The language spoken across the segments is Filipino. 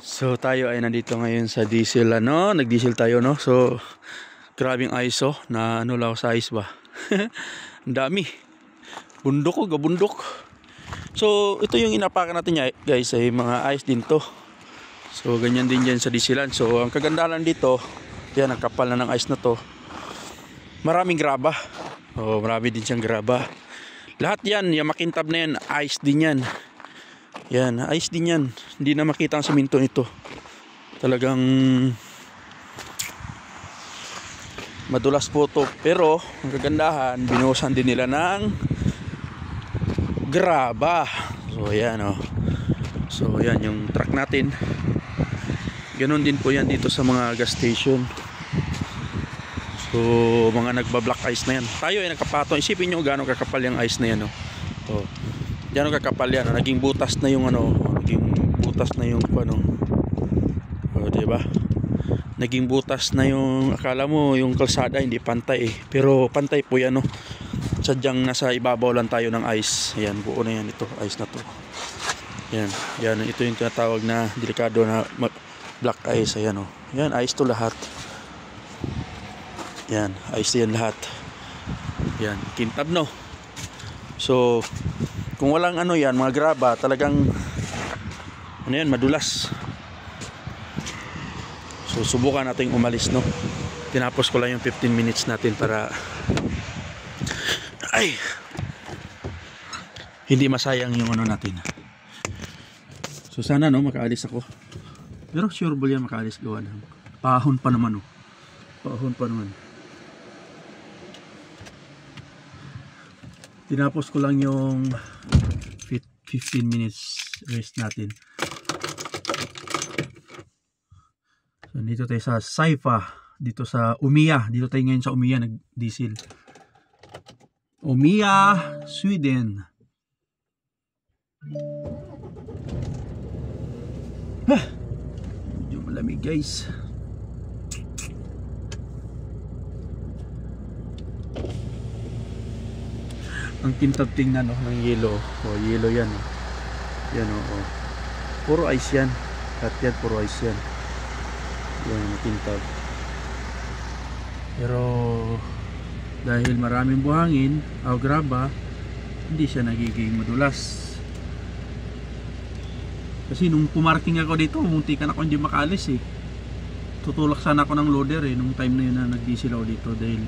So tayo ay nandito ngayon sa diesel nag-diesel tayo So grabing ice na lang sa ice ba. Ang dami. Bundok gabundok. So ito yung inapakan natin guys ay mga ice din to. So ganyan din yan sa dieselan. So ang kagandahan dito, yan ang kapal na ng ice na to. Maraming graba. Marami din siyang graba. Lahat yan, yung makintab na yan, ice din yan. Yan, ice din yan. Hindi na makita ang siminto nito. Talagang madulas po to. Pero ang kagandahan, binuhusan din nila ng graba. So yan So yan yung truck natin. Ganon din po yan dito sa mga gas station. So mga nagbablock ice na yan. Tayo ay nagkapato. Isipin nyo gano'ng kakapal yung ice na yan gano'ng kakapal yan. Naging butas na yung naging butas na yung diba? Naging butas na yung, akala mo yung kalsada hindi pantay pero pantay po yan sadyang nasa ibabaw lang tayo ng ice. Ayan, buo na yan ito, ice na to. Yan, ito yung tinatawag na delikado na black ice. Ayan yan, ice to lahat. Yan, ice yan lahat. Yan, kintab So kung walang yan, mga graba, talagang yan, madulas. So subukan natin umalis Tinapos ko lang yung 15 minutes natin para hindi masayang yung natin. So sana makaalis ako. Pero sure ba yan makaalis gawa na. Pahon pa naman Pahon pa naman. Tinapos ko lang yung 15 minutes rest natin. So dito tayo sa Saifa, dito sa Umeå. Dito tayo ngayon sa Umeå nag-diesel. Umeå, Sweden. Medyo malamig guys. Ang kintab tingnan ng yelo. Yelo yan. Yan puro ice yan. At yan puro ice yan. Yan kintab. Pero dahil maraming buhangin o graba, hindi siya nagiging madulas. Kasi nung pumarking ako dito, muntikan ako hindi makaalis Tutulak sana ako ng loader nung time na yun na nag-diesel ako dito dahil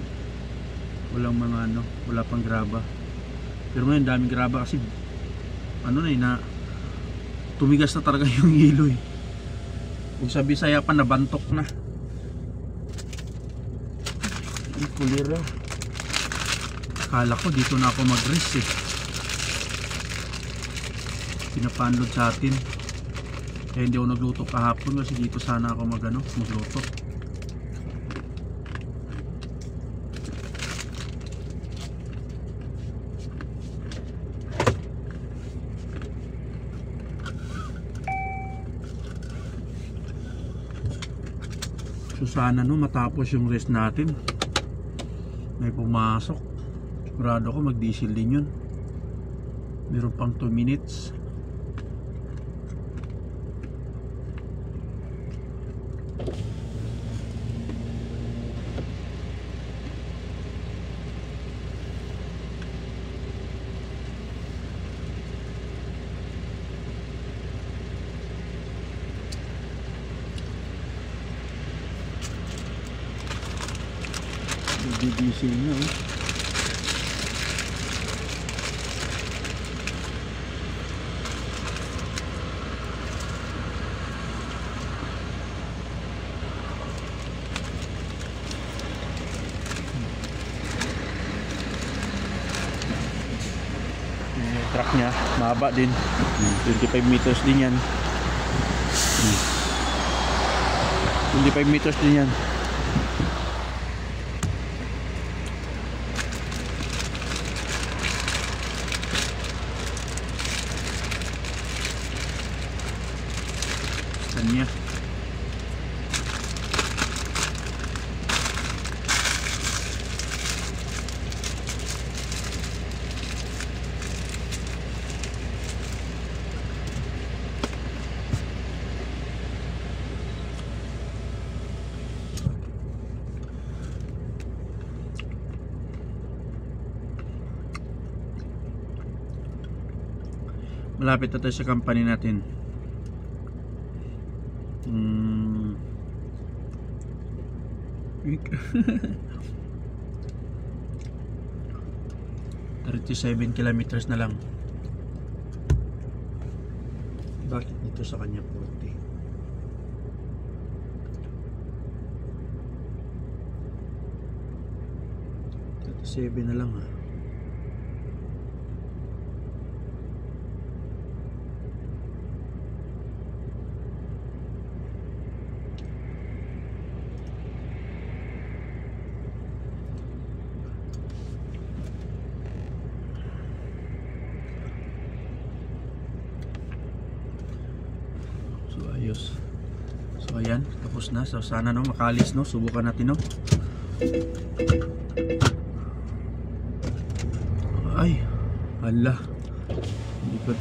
walang mga wala pang graba. Pero ngayon daming graba kasi na tumigas na talaga yung yelo Kung sa Bisaya pa nabantok na. Ang kulira. Akala ko dito na ako mag-rest Pinapanload sa atin. Kaya hindi ako nagluto kahapon kasi dito sana ako magluto. So sana matapos yung rest natin may pumasok. Sigurado ako mag-diesel din yun. Meron pang 2 minutes. Diesel na yung truck niya mahaba din, 25 meters din yan. 25 meters din yan. Niya. Malapit na tayo sa company natin. 37 kilometers na lang. Bakit dito sa kanya 40? 37 na lang ha. So ayos. So ayan, tapos na. So sana no makalis no. Subukan natin no. Ay, hala. Hindi ko.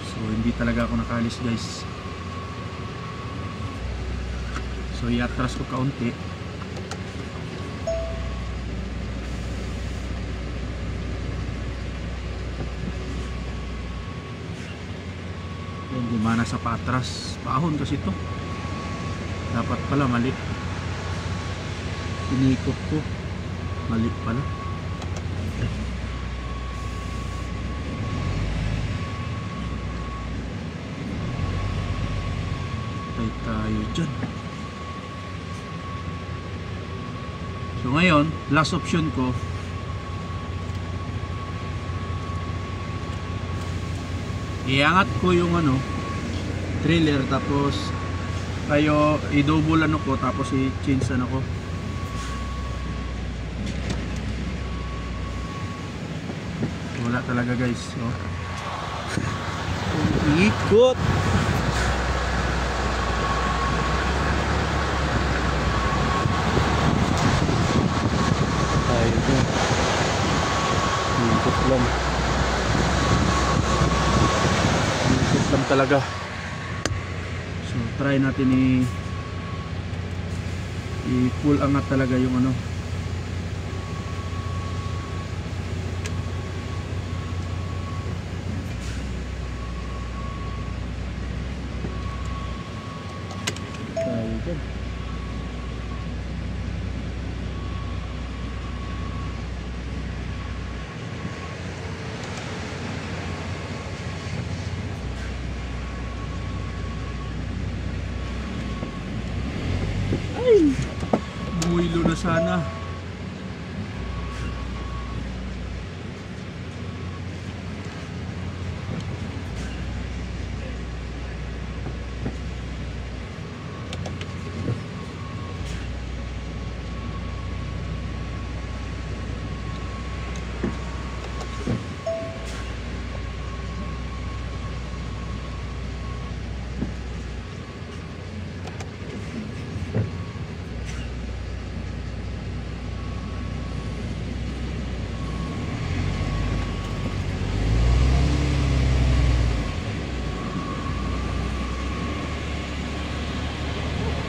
So hindi talaga ako nakalis guys. So i-atras ko kaunti. Gumana sa patras. Paahon kasi ito. Dapat pala mali. Inikot ko. Mali pala. Patay tayo dyan. So ngayon, last option ko, iangat ko yung ano, trailer, tapos tayo i-double ano ko, tapos i-change ano ko. Wala talaga guys. So, ikot. Tayo dyan. Ikot lang. Ikot lang talaga. So try natin i-full angat talaga yung ano. Tayo dyan. Buwilo na sana.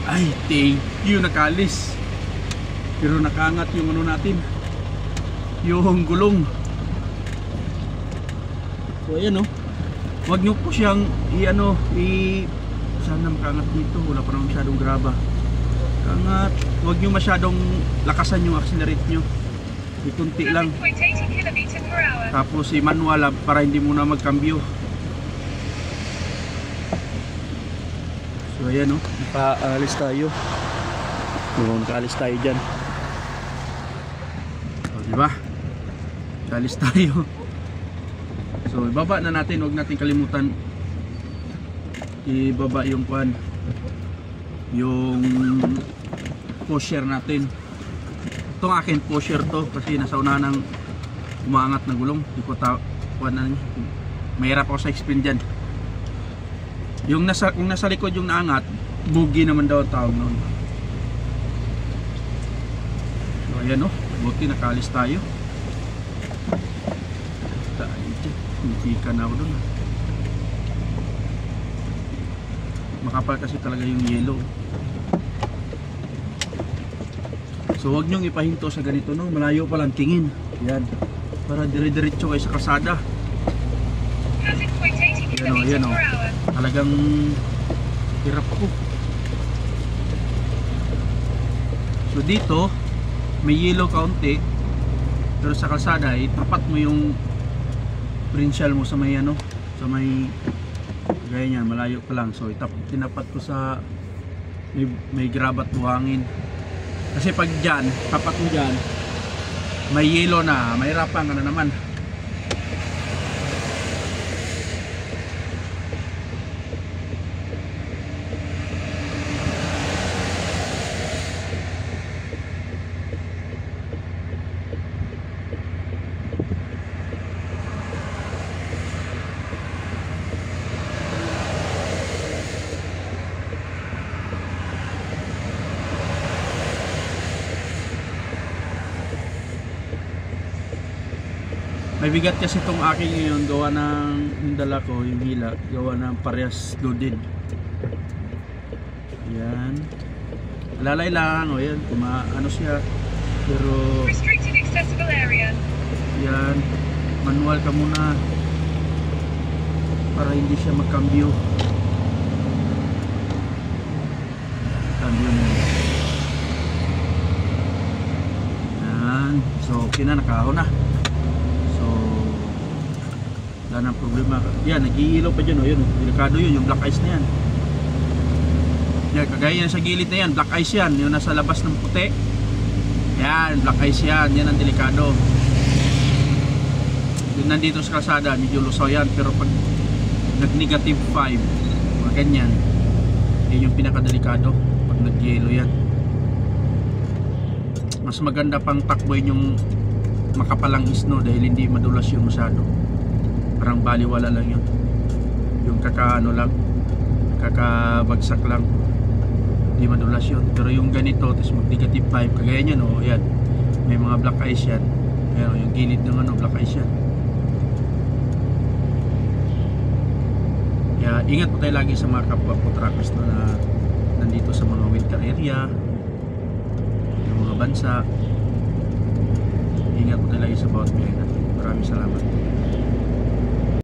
Ay, thank you, nakalis. Pero nakaangat yung ano natin, yung gulong. So ayan o. Huwag nyo po siyang sana makaangat dito. Wala pa naman masyadong graba. Kaangat. Huwag nyo masyadong lakasan yung accelerate nyo. Ikunti lang. Tapos manual para hindi muna magkambyo. So ayan o, nakaalis tayo. Nakaalis tayo dyan. So diba? Nakaalis tayo. So ibaba na natin, huwag natin kalimutan ibaba yung kuan, yung pusher natin. Itong akin pusher to kasi nasa unahan ng umaangat na gulong. Hindi ko kuan na niya. Mahirap ako sa explain dyan. Yung kung nasa likod yung naangat, bugi naman daw ang tawag noon. So ayan o, buti nakaalis tayo. Hindi ka na ako doon. makapal kasi talaga yung yelo. So wag nyong ipahinto sa ganito, no? Malayo pa lang tingin. Yan. Para dire-diretso kayo sa kalsada. Yan o. Talagang hirap ako. So dito may yellow kaunti, pero sa kalsada itapat mo yung prinsyal mo sa may ano, sa may gaya niyan, malayo pa lang. So tinapat ko sa may grabat buhangin. Kasi pag dyan, tapat mo dyan, may yellow na, mahirapan ka na naman. May bigat kasi itong aking ngayon, gawa ng yung dala ko, yung hila, gawa ng parehas loaded. Yan. Lalay lang, o yan, ano siya. Pero restricted accessible area. Yan, manual ka muna para hindi siya magkambyo. Kambyo mo. Yan. So okay na, nakaho na. Wala nang problema. Yan, nag-iilaw pa dyan. O, yun, delikado yun, yung black ice na yan. Yan, kagaya yan sa gilid na yan, black ice yan. Yung nasa labas ng puti. Yan, black ice yan. Yan ang delikado. Yung nandito sa kalsada, medyo lusaw yan. Pero pag nag-negative 5, mga ganyan, yun yung pinakadelikado. Pag nag-yellow yan. Mas maganda pang takboy yung makapalang snow dahil hindi madulas yun masyado. Parang baliwala lang yun. Yung kakaano lang, kakabagsak lang, hindi madulas yun. Pero yung ganito, tapos mag negative 5, kagaya nyan, o yan, may mga black ice yan. Pero yung gilid ng ano, black ice yan. Kaya ingat po tayo lagi sa mga kapwa po truckers na nandito sa mga winter area, yung mga bansa. Ingat po tayo lagi sa bawat biyahe natin. Maraming salamat.